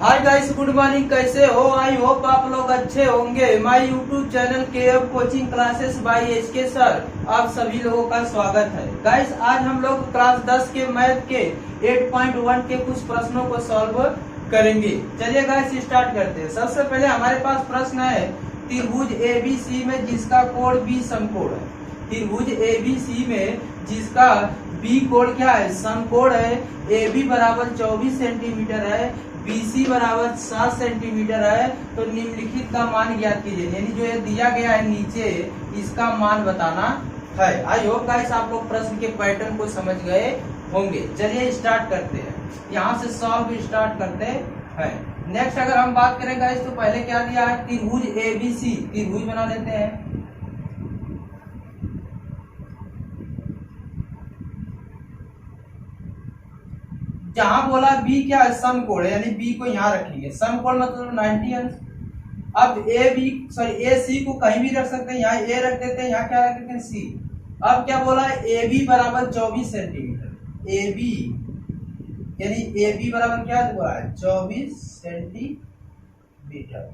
Hi guys, good morning. कैसे हो? I hope आप लोग अच्छे होंगे। My YouTube channel KF coaching classes bye HK sir, आप सभी लोगों का स्वागत है। गाइस, आज हम लोग क्लास 10 के मैथ के 8.1 के कुछ प्रश्नों को सॉल्व करेंगे। चलिए गाइस, स्टार्ट करते हैं। सबसे पहले हमारे पास प्रश्न है, त्रिभुज ABC में जिसका कोण B समकोण है। त्रिभुज ABC में जिसका B कोण क्या है? समकोण है। AB बराबर 24 सेंटीमीटर है, BC बराबर 7 सेंटीमीटर है। तो निम्नलिखित का मान ज्ञात कीजिए, यानी जो ये दिया गया है नीचे, इसका मान बताना है। आई होप गाइस आप लोग प्रश्न के पैटर्न को समझ गए होंगे। चलिए स्टार्ट करते हैं, यहाँ से सॉल्व स्टार्ट करते हैं। नेक्स्ट अगर हम बात करें गाइस, तो पहले क्या दिया है? त्रिभुज ABC। त्रिभुज बना लेते हैं। जहां बोला B क्या है? समकोण, यानी B को यहाँ रखेंगे। समकोण मतलब 90 अंश। अब AC को कहीं भी रख सकते हैं, यहाँ A रख देते हैं, यहाँ क्या रख देते हैं? C। अब क्या बोला है? AB बराबर 24 सेंटीमीटर। AB यानी AB बराबर क्या बोला है? 24 सेंटीमीटर।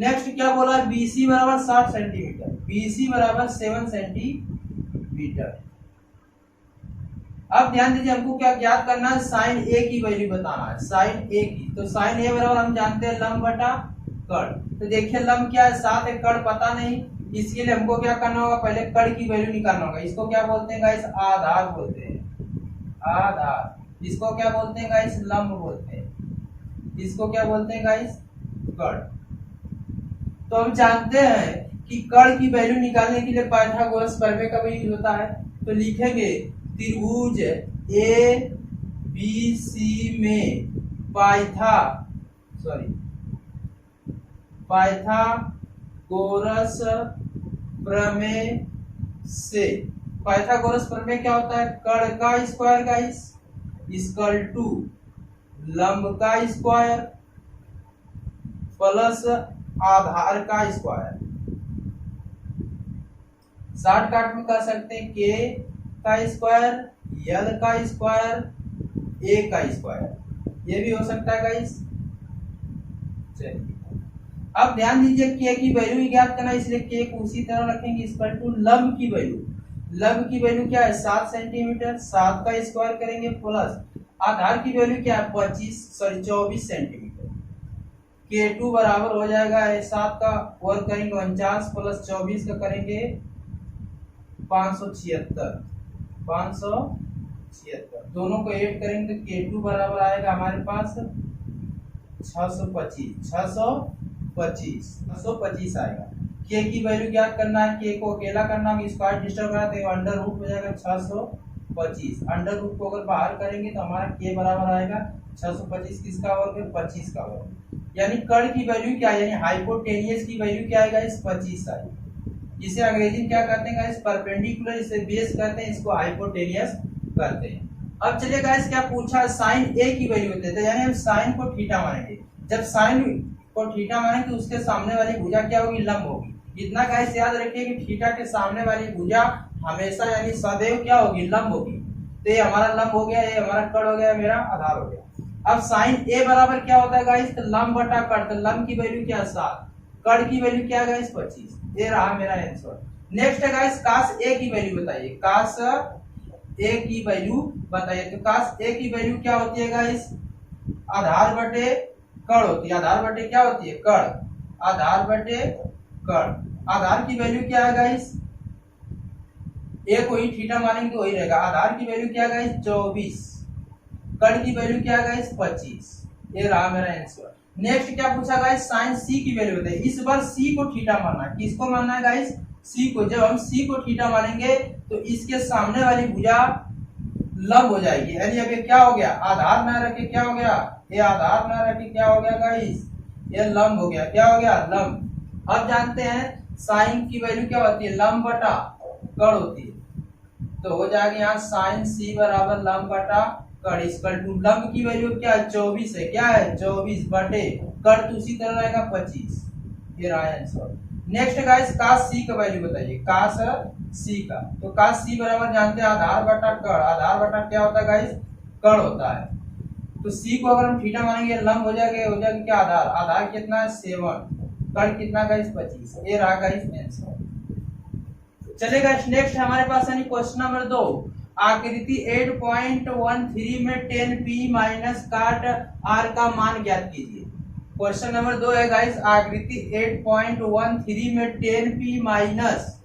नेक्स्ट क्या बोला है? BC बराबर 60 सेंटीमीटर। BC बराबर 7 सेंटीमीटर। अब ध्यान दीजिए, हमको क्या ज्ञात करना है? साइन A की वैल्यू बताना है। साइन A की, तो साइन A बराबर हम जानते हैं लंब बटा कर्ण। तो देखिए लंब क्या है? 7 है, कर्ण पता नहीं, इसके लिए हमको क्या करना होगा? पहले कर्ण की वैल्यू निकालना होगा। इसको क्या बोलते हैं गाइस? आधार बोलते हैं। आधार। इसको क्या बोलते हैं गाइस? लंब बोलते हैं। इसको क्या बोलते हैं गाइस? कर्ण। तो हम जानते हैं कि कर्ण की वैल्यू निकालने के लिए पाइथागोरस प्रमेय का भी यूज होता है। तो लिखेंगे त्रिभुज ABC में पाइथागोरस प्रमेय से। पाइथागोरस प्रमेय क्या होता है? कर्ण का स्क्वायर गाइस इक्वल टू लंब का स्क्वायर प्लस आधार का स्क्वायर। शॉर्टकट में कर सकते हैं K का स्क्वायर, L का स्क्वायर, A का स्क्वायर। ये भी हो सकता है गाइस। चलिए अब ध्यान दीजिए, K की वैल्यू ज्ञात करना, इसलिए K को उसी तरह रखेंगे इक्वल टू लंब की वैल्यू। लंब की वैल्यू क्या है? 7 सेंटीमीटर। 7 का स्क्वायर करेंगे प्लस आधार की वैल्यू क्या है? 24 सेंटीमीटर। K2 बराबर हो जाएगा 7 का वर्ग करेंगे 49 प्लस 24 का करेंगे 576। दोनों को ऐड करेंगे तो K2 बराबर आएगा हमारे पास 625 आएगा। K की वैल्यू क्या करना है? K को अकेला करना है, स्क्वायर डिस्टर्ब करा तो अंडर रूट हो जाएगा 625। अंडर रूट को अगर बाहर करेंगे तो हमारा K बराबर आएगा 625 किसका वर्ग है? 25 का वर्ग। यानी कर्ण की वैल्यू क्या है? यानी हाइपोटेनियस की वैल्यू क्या आएगा? इस 25 आएगी। इसे अंग्रेजी में क्या कहते हैं गाइस? परपेंडिकुलर। इसे बेस कहते हैं, इसको हाइपोटेनियस कहते हैं। अब चलिए गाइस, क्या पूछा? साइन A की वैल्यू होती है, यानी हम साइन को थीटा मानेंगे। जब साइन को थीटा मानेंगे तो उसके सामने वाली भुजा क्या होगी? लंब होगी। इतना गाइस याद रखिए कि थीटा के सामने वाली भुजा हमेशा यानी सदैव क्या होगी? लंब होगी। तो ये हमारा लंब हो गया, ये हमारा कर्ण हो गया, मेरा आधार हो गया। अब साइन A बराबर क्या होता है गाइस? तो लंब बटा कर्ण। तो लंब की वैल्यू क्या? 7। कर्ण की वैल्यू क्या गाइस? 25। ये रहा मेरा आंसर। नेक्स्ट है गाइस, काश A की वैल्यू बताइए। काश A की वैल्यू बताइए। तो काश A की वैल्यू क्या होती है गाइस? आधार बटे कर्ण होती है। आधार बटे क्या होती है? कर्ण। आधार बटे कर्ण। आधार की वैल्यू क्या है गाइस? A को ही थीटा मानेंगे तो वही रहेगा। आधार की वैल्यू क्या है गाइस? 24। कर्ण की वैल्यू क्या है गाइस? 25। ये रहा मेरा आंसर। नेक्स्ट क्या पूछा गाइस? साइन C की वैल्यू बताइए। इस बार C को थीटा मानना है। किसको मानना है गाइस? C को। जब हम C को थीटा मानेंगे तो इसके सामने वाली भुजा लंब हो जाएगी। यानी अब ये क्या हो गया? आधार ना रखे क्या हो गया? ये आधार ना रखे क्या हो गया गाइस? ये लंब हो गया। क्या हो गया? लंब। अब जानते हैं साइन की वैल्यू क्या होती है? लंब बटा कर्ण होती है। तो हो जाएगा यहाँ साइन C बराबर लंब बटा कर्ण इक्वल टू लंब की वैल्यू क्या है? 24 है। क्या है? 24 बटे कर्ण उसी तरह रहेगा 25। ये रहा आंसर। नेक्स्ट गाइस, काश C का वैल्यू बताइए। काश C का, तो काश C बराबर जानते हैं आधार बटा कर्ण। आधार बटा क्या होता है गाइस? कर्ण होता है। तो सी को अगर हम थीटा मानेंगे लंब हो जाएगा क्या आधार, आधार कितना है 7, कण कितना गाइस 25। ये रहा गाइस आंसर। चलेगा नेक्स्ट हमारे पास यानी क्वेश्चन नंबर 2, आकृति 8.13 में 10p माइनस काट r का मान ज्ञात कीजिए। क्वेश्चन नंबर 2 है गाइस, आकृति 8.13 में 10p माइनस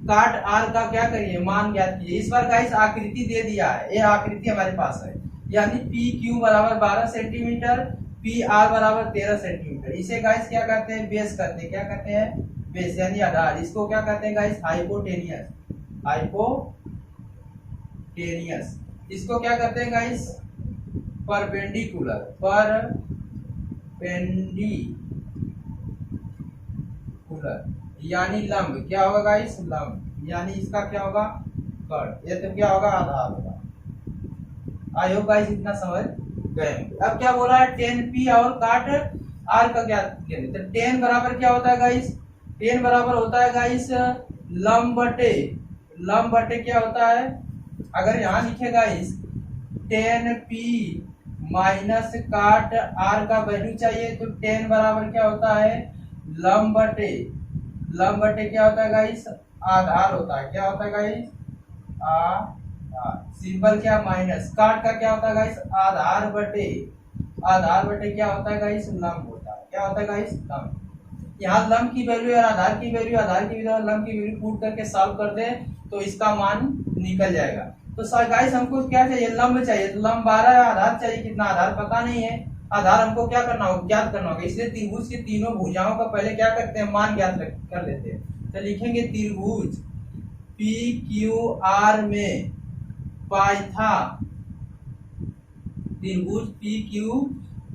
काट r का क्या करिए मान ज्ञात कीजिए। इस बार गाइस आकृति दे दिया है, ये आकृति हमारे पास है, यानी पी क्यू बराबर 12 सेंटीमीटर, पी आर बराबर 13 सेंटीमीटर। इसे गाइस क्या करते हैं, बेस करते हैं, क्या करते हैं बेस यानी आधार। इसको क्या कहते हैं गाइस, हाइपोटेनियस, हाइपोटेनियस। इसको क्या कहते हैं गाइस, परपेंडिकुलर, परपेंडिकुलर यानी लंब। क्या होगा गाइस, लंब, यानी इसका क्या होगा कर्ण, ये तो क्या होगा आधार होगा। आई होप गाइस इतना समझ गए। अब क्या बोला है, 10p और काट r का क्या लेंगे, तो 10 बराबर क्या होता है गाइस, 10 बराबर होता है गाइस लंब बटे क्या होता है, अगर यहाँ लिखे गाइस 10p माइनस काट r का वैल्यू चाहिए तो 10 बराबर क्या होता है लंब बटे क्या होता है गाइस आधार होता है। क्या होता है गाइस सिंबल क्या माइनस, काट का क्या होता है गाइस आधार बटे क्या होता है गाइस लंब होता है। क्या होता है गाइस लंब। यहाँ लंब की वैल्यू और आधार की वैल्यू लंब की वैल्यू पुट करके सॉल्व कर दे तो इसका मान निकल जाएगा। तो गाइस हमको क्या चाहिए, लंब चाहिए, तो लंब 12 है, आधार चाहिए कितना, आधार पता नहीं है, आधार हमको क्या करना होगा ज्ञात करना होगा। इसलिए त्रिभुज की तीनों भुजाओं का पहले क्या करते हैं मान ज्ञात कर लेते हैं। तो लिखेंगे त्रिभुज पी क्यू आर में त्रिभुज पी क्यू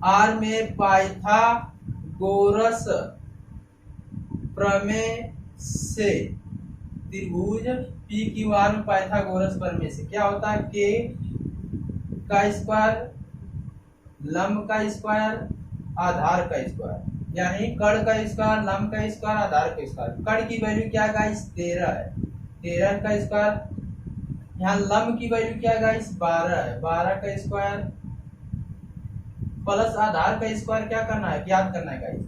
आर में पाइथागोरस प्रमेय से, त्रिभुज पी क्यू आर में पाइथागोरस प्रमेय से क्या होता है, के का स्क्वायर, लंब का स्क्वायर, आधार का स्क्वायर, यानी कर्ण का स्क्वायर, लंब का स्क्वायर, आधार का स्क्वायर। कर्ण की वैल्यू क्या गाइस 13 है, 13 का स्क्वायर। यहाँ लंब की वैल्यू क्या गाइस 12 है, 12 का स्क्वायर प्लस आधार का स्क्वायर क्या करना है ज्ञात करना है गाइस।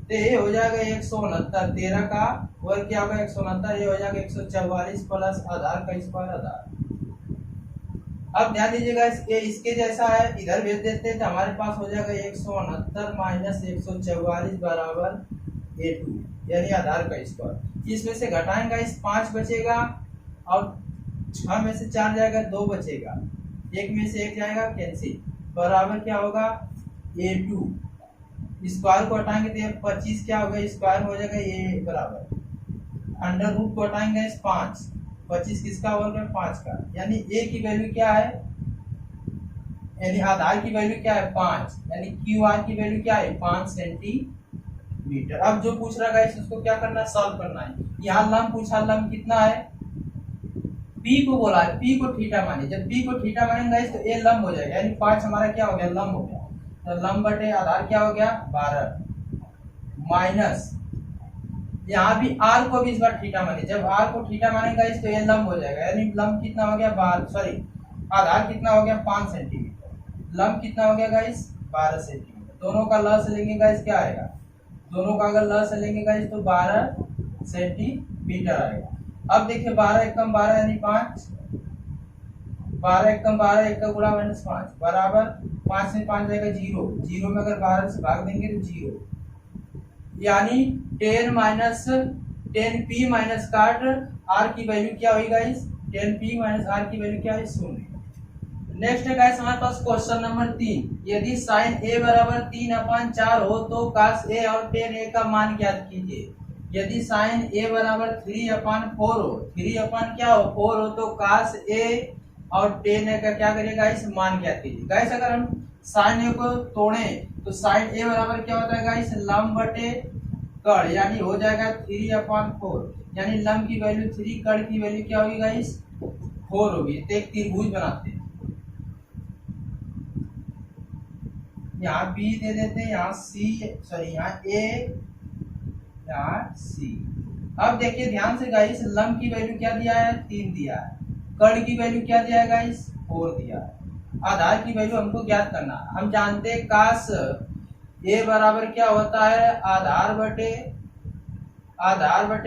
तो ये हो जाएगा 169, 13 का वर्ग क्या होगा 169, ये हो जाएगा 144 प्लस आधार का स्क्वायर आधार। अब ध्यान दीजिएगा इसके जैसा है, इधर भेज देते हैं तो हमारे पास हो जाएगा 169 माइनस 144 बराबर a2 यानी आधार का स्क्वायर। इसमें से घटाएंगे इस 5 बचेगा और 6 में से 4 जाएगा 2 बचेगा, 1 में से 1 जाएगा कैंसिल, बराबर क्या होगा a2। स्क्वायर को हटाएंगे तो 25 क्या होगा स्क्वायर हो जाएगा ये बराबर अंडर रूट को हटाएंगे 5, 25 किसका वर्ग है 5 का, यानी a की वैल्यू क्या है, यानी आधार की वैल्यू क्या है 5, यानी क्यू आर की वैल्यू क्या है 5 सेंटीमीटर। अब जो पूछ रहा है उसको क्या करना है सॉल्व करना है। यहाँ लंब पूछा, लंब कितना है, p को बोला है, p को थीटा माने, जब p को थीटा मानेंगे तो a लंब हो जाएगा, यानी 5 हमारा क्या हो गया लंब हो गया, तो लंब बटे आधार क्या हो गया 12 माइनस यहाँ भी r को भी इस बार थीटा माने, जब r को थीटा मानेगा तो ये लंब हो जाएगा, यानी लंब कितना हो गया 12 सॉरी आधार कितना हो गया 5 सेंटीमीटर, लंब कितना हो गया गाइस 12 सेंटीमीटर। दोनों का लस लेंगे गाइस क्या आएगा, दोनों का अगर लस लेंगे गाइस तो 12 सेंटीमीटर आएगा। अब देखिए 12 एकम 12 यानी 5, 12 एकम 12 1 का गुणा माइनस 5 बराबर 5 से 5 जाएगा 0, 0 में अगर 12 से भाग देंगे तो 0, यानी 10 माइनस 10p माइनस काट r की वैल्यू क्या हुई गाइस 10p माइनस r की वैल्यू क्या है 0। नेक्स्ट है गाइस हमारे पास क्वेश्चन नंबर 3, यदि sin a बराबर 3/4 हो तो cos a और tan a का मान ज्ञात कीजिए। यदि sin a बराबर 3/4 हो, 3 क्या हो 4 हो तो cos a और tan a का क्या करिएगा इस मान ज्ञात कीजिए। गाइस अगर हम sin a को तोड़े तो sin a बराबर क्या होता है गाइस लंब बटे कर्ण, यानी हो जाएगा 3/4, यानी लंब की वैल्यू 3, कर्ण की वैल्यू क्या होगी गाइस 4 होगी। तो एक त्रिभुज बनाते हैं, यहाँ B दे देते हैं, यहाँ C सॉरी यहाँ A, यहाँ C। अब देखिए ध्यान से गाइस लंब की वैल्यू क्या दिया है 3 दिया है, कर्ण की वैल्यू क्या दिया है गाइस 4 दिया है। आधार की वैल्यू हमको ज्ञात करना है। हम जानते हैं काश ए बराबर क्या होता है, आधार बटे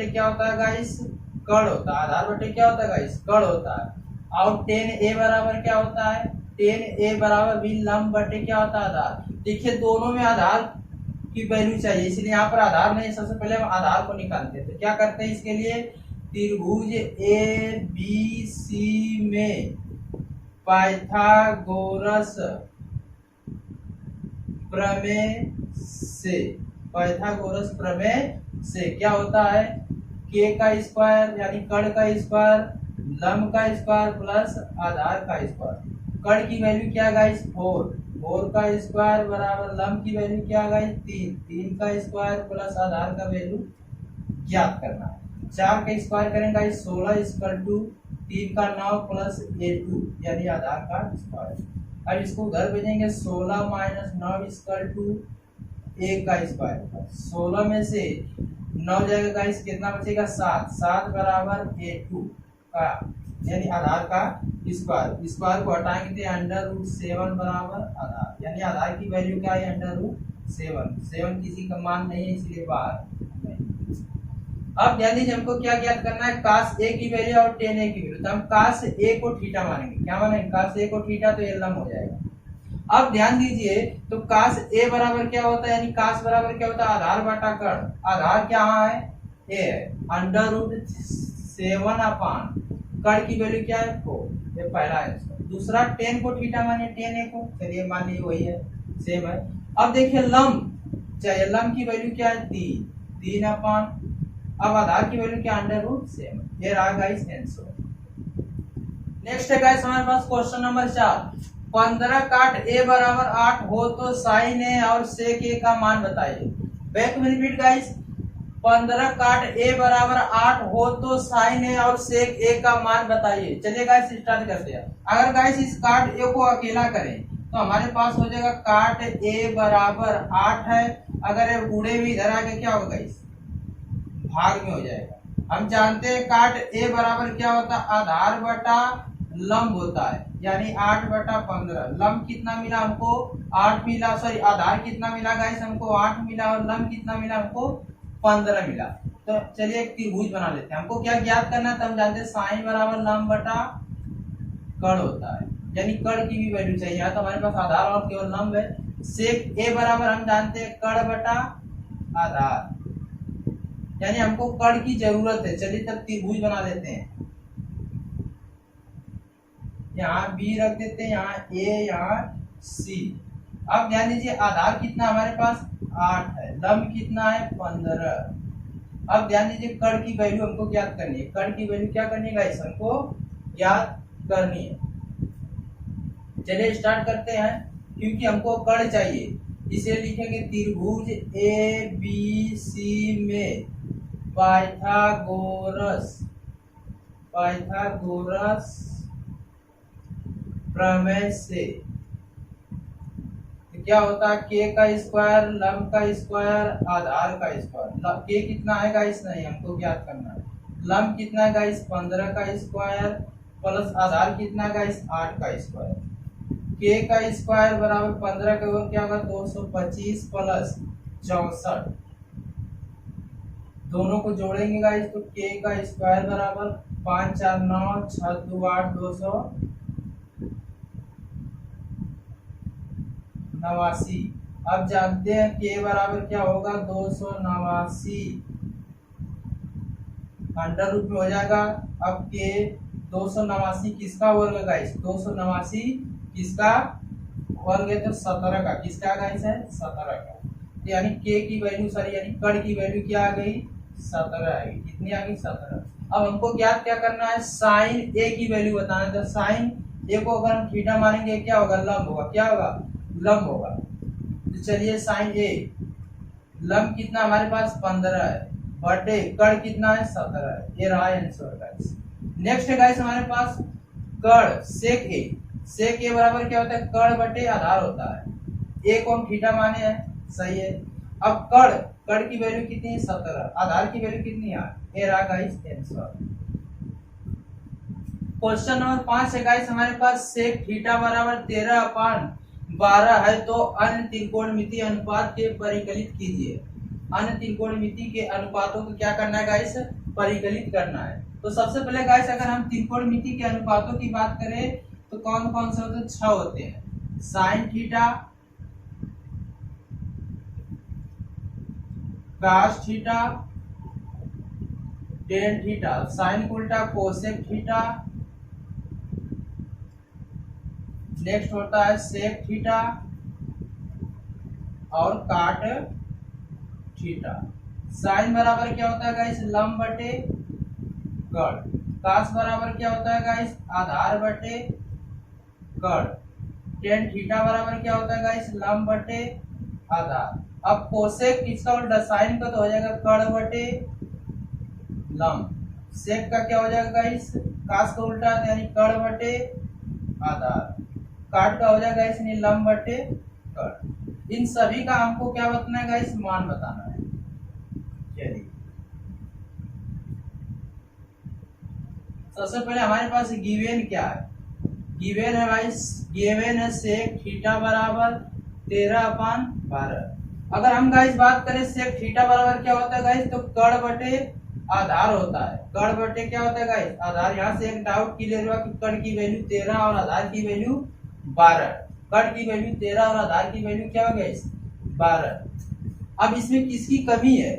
क्या होता है गाइस, कड़ होता है। आधार बटे क्या होता है गाइस, कड़ होता है। और टेन ए बराबर क्या होता है, टेन ए बराबर भी लंब बटे क्या होता है, आधार। देखिए दोनों में आधार की वैल्यू चाहिए, इसलिए यहाँ पर आधार नहीं, सबसे पहले हम आधार को निकालते हैं। तो क्या करते हैं इसके लिए, त्रिभुज ए बी सी में पाइथागोरस प्रमेय से क्या होता है, के का स्क्वायर यानी कड़ का स्क्वायर, लंब का स्क्वायर प्लस आधार का स्क्वायर। कड़ की वैल्यू क्या गाइस, 4 का स्क्वायर बराबर लंब की वैल्यू क्या गाइस, 3 का स्क्वायर प्लस आधार का वैल्यू ज्ञात करना है। 4 का स्क्वायर करेंगे गाइस 16 इक्वल टू 3 का 9 प्लस A2 यानी आधार का स्क्वायर। अब इसको घर भेजेंगे, 16 माइनस 9 इक्वल टू ए का स्क्वायर। 16 में से 9 जाएगा गाइस, कितना बचेगा, 7 बराबर A2 का यानी आधार का स्क्वायर को हटाएंगे तो √7 बराबर आधार, यानी आधार की वैल्यू क्या है, √7 किसी का मान नहीं है इसलिए बाहर नहीं। अब ध्यान दीजिए हमको क्या ज्ञात करना है, काश ए की वैल्यू और टेन ए की वैल्यू। तो हम काश ए को थीटा मानेंगे, क्या मानेंगे, काश ए को थीटा, तो ये लंब हो जाएगा। अब ध्यान दीजिए तो काश ए बराबर क्या होता है, यानी काश बराबर क्या होता है, आधार बटा कर्ण। आधार क्या है, ए है, √7 अपान कर्ण की वैल्यू क्या है, 4। ये पहला आंसर। दूसरा टेन को थीटा मानिए, टेन ए को, चलिए मान लीजिए वही है, सेम है। अब देखिए लंब चाहिए, लंब की वैल्यू क्या है, 3 अपान, अब आधार की वैल्यू क्या, √7। ये रहा गाइस आंसर। नेक्स्ट है गाइस हमारे पास क्वेश्चन नंबर 4। 15 काट ए बराबर 8 हो तो साइन ए और सेक ए का मान बताइए। बैक में रिपीट गाइस, 15 काट ए बराबर 8 हो तो साइन ए और सेक ए का मान बताइए। चलिए गाइस स्टार्ट करते हैं। अगर गाइस इस काट ए को अकेला करें तो हमारे पास हो जाएगा काट ए बराबर 8 है, अगर ये बूढ़े भी इधर आके क्या होगा गाइस, भाग में हो जाएगा। हम जानते हैं काट ए बराबर क्या होता है, आधार बटा लंब होता है, यानी 8 बटा 15। लंब कितना मिला हमको, 8 मिला, सॉरी आधार कितना मिला गाइस हमको, 8 मिला, और लंब कितना मिला हमको, 15 मिला। तो चलिए एक त्रिभुज बना लेते हैं। हमको क्या ज्ञात करना है, तो हम जानते हैं साइन बराबर लंब बटा कड़ होता है, यानी कड़ की भी वैल्यू चाहिए। तो हमारे पास आधार और केवल लंब है। सेक ए बराबर हम जानते हैं कड़ बटा आधार, यानी हमको कड़ की जरूरत है। चलिए तब त्रिभुज बना लेते हैं। यहाँ बी रख देते हैं, यहाँ ए, यहाँ सी। अब ध्यान दीजिए आधार कितना हमारे पास 8 है, लंब कितना है 15। अब ध्यान दीजिए कड़ की वैल्यू हमको ज्ञात करनी है। कड़ की वैल्यू क्या करनी है गाइस, हमको ज्ञात करनी है। चलिए स्टार्ट करते हैं, क्योंकि हमको कड़ चाहिए इसे लिखेंगे त्रिभुज ए बी सी में पाइथागोरस प्रमेय से क्या होता है, के का स्क्वायर, लंब का स्क्वायर, आधार का स्क्वायर। के कितना है गाइस, नहीं हमको ज्ञात करना है। लंब कितना है गाइस, 15 का स्क्वायर प्लस आधार कितना है गाइस, 8 का स्क्वायर। के का स्क्वायर बराबर 15 के ऊपर क्या होगा, 225 प्लस 64। दोनों को जोड़ेंगे गाइस तो के का स्क्वायर बराबर 5 4 9 6 2 8 289। अब जानते हैं के बराबर क्या होगा, 289 अंडर रूट में हो जाएगा। अब के 289 किसका वर्ग है गाइस, 289 किसका वर्ग है, तो 17 का। किसका गाइस है, 17 का। यानी के की वैल्यू सॉरी यानी कड़ की वैल्यू क्या आ गई, 17 आ गई। कितनी आ गई, 17। अब हमको ज्ञात क्या करना है, साइन ए की वैल्यू बताना है। तो साइन ए को अगर हम थीटा मानेंगे क्या होगा, लंब होगा। क्या होगा, लंब होगा। तो चलिए साइन ए, लंब कितना हमारे पास 15 है, बटे कड़ कितना है, 17 है। ये रहा आंसर गाइस। नेक्स्ट है गाइस हमारे पास कड़ सेक ए। सेक ए बराबर क्या होता है, कड़ बटे आधार होता है। ए को हम थीटा माने हैं, सही है। अब कड़ की वैल्यू कितनी है, 17। आधार की वैल्यू कितनी है, 8। ये रहा गाइस आंसर। क्वेश्चन नंबर 5 है गाइस हमारे पास सेक थीटा बराबर 13/12 है तो अन्य त्रिकोणमितीय अनुपात के परिकलित कीजिए। अन्य त्रिकोणमिति के अनुपातों को क्या करना है गाइस, परिकलित करना है। तो सबसे पहले गाइस अगर हम त्रिकोणमिति के अनुपातों की बात करें तो कौन कौन से होते हैं, 6 होते हैं। Sine theta, cos theta, tan theta, sine को उल्टा कोसेक थीटा, नेक्स्ट होता है सेक थीटा और काट थीटा। साइन बराबर क्या होता है गाइस, लंब बटे कर्ण। कास बराबर क्या होता है गाइस, आधार बटे कर्ण। टेन थीटा बराबर क्या होता है गाइस, लंब बटे आधार। अब कोसेक इसका उल्टा, साइन का तो हो जाएगा कर्ण बटे लंब। सेक का क्या हो जाएगा गाइस, कास का उल्टा यानी कर्ण बटे आधार। काट का हो जाएगा इसमें लंब बटे कर्ण। इन सभी का हमको क्या बताना है गाइस, मान बताना है। चलिए सबसे पहले हमारे पास गिवन क्या है, गिवन है गाइस, गिवन है सेक थीटा बराबर 13/12। अगर हम गाइस बात करें सेक थीटा बराबर क्या होता है गाइस, तो कर्ण बटे आधार होता है। कर्ण बटे क्या होता है गाइस, आधार। यहाँ से एक डाउट क्लियर हुआ कि कर्ण की वैल्यू 13 और आधार की वैल्यू 12। कर्ण की वैल्यू 13 और आधार की वैल्यू क्या हो गाइस, 12। अब इसमें किसकी कमी है,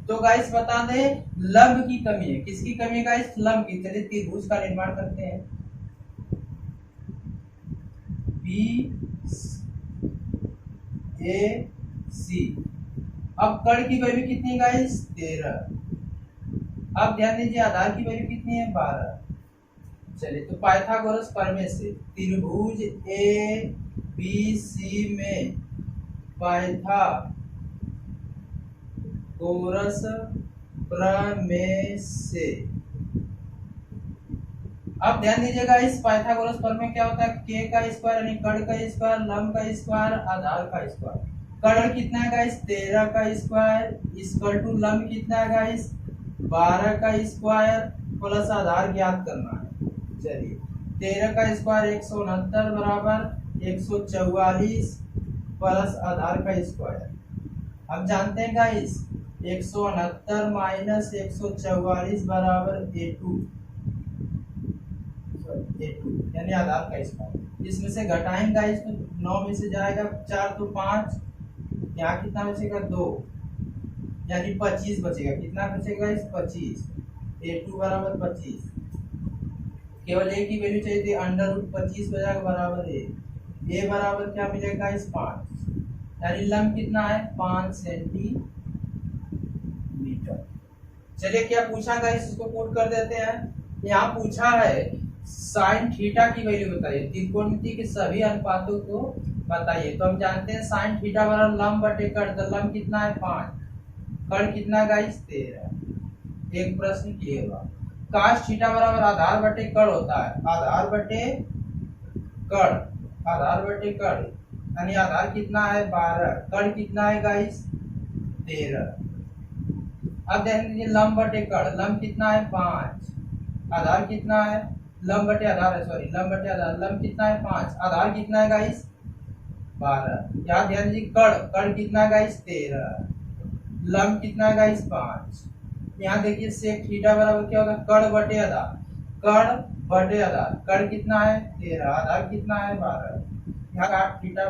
तो गाइस बता दें लंब की कमी है। किसकी कमी है गाइस, लंब की। चलिए त्रिभुज का निर्माण करते हैं, बी ए सी। अब कर्ण की वैल्यू कितनी है गाइस, 13। अब ध्यान दीजिए आधार की वैल्यू कितनी है, 12। चलिए तो पाइथागोरस प्रमेय से त्रिभुज ए बी सी में पाइथागोरस प्रमेय से, अब ध्यान दीजिएगा इस पाइथागोरस प्रमेय क्या होता है, के का स्क्वायर यानी कर्ण का स्क्वायर, लंब का स्क्वायर, आधार का स्क्वायर। कर्ण कितना है गाइस, 13 का स्क्वायर इक्वल टू लंब कितना है गाइस, 12 का स्क्वायर प्लस आधार ज्ञात करना है। चलिए 13 का स्क्वायर 169 बराबर 144 प्लस आधार का स्क्वायर। अब जानते हैं गाइस 169 माइनस 144 बराबर A2 यानी आधार का स्क्वायर। इसमें से घटाएंगे गाइस तो 9 में से जाएगा 4 तो 5, यहाँ कितना बचेगा 2 यानी 25 बचेगा। कितना बचेगा इस 25, A2 बराबर 25। केवल ए की वैल्यू चाहिए थी, अंडर रूट 25 बजाएगा बराबर ए बराबर क्या मिलेगा इस 5 यानी लंब कितना है 5 सेंटीमीटर। चलिए क्या पूछा गाइस, इसको पुट कर देते हैं। यहाँ पूछा है साइन थीटा की वैल्यू बताइए, त्रिकोणमिति के सभी अनुपातों को बताइए। तो हम जानते हैं साइन थीटा बराबर लंब बटे कर्ण, तो लंब कितना है 5, कर्ण कितना गाइस 13। एक प्रश्न क्लियर हुआ। काश थीटा बराबर आधार बटे कर्ण होता है, आधार बटे कर्ण, आधार बटे कर्ण यानी आधार कितना है 12, कर्ण कितना है गाइस 13। अब देख लीजिए लंब बटे कर्ण, लंब कितना है 5, आधार कितना है, लंब बटे आधार है, सॉरी लंब बटे आधार, लंब कितना है 5, आधार कितना है गाइस 12। यहाँ ध्यान दीजिए कर्ण, कर्ण कितना है गाइस 13, लंब कितना है गाइस 5। यहाँ देखिए सेक थीटा बराबर क्या होगा, कर्ण बटे आधार, कर्ण बटे आधार, कर्ण कितना है 13, आधार कितना है 12। यहाँ काट थीटा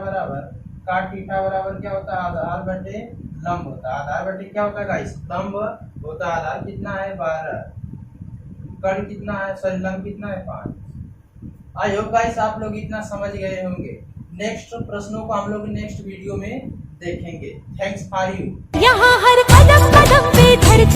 बराबर क्या होता है, आधार बटे लंब होता है, आधार बटे क्या होता है गाइस लंब होता है। आधार कितना है 12, कर्ण कितना है, सॉरी लंब कितना है 5। आई होप गाइस आप लोग इतना समझ गए होंगे। नेक्स्ट प्रश्नों को हम लोग नेक्स्ट वीडियो में देखेंगे। Thanks for you. यहाँ हर कदम कदम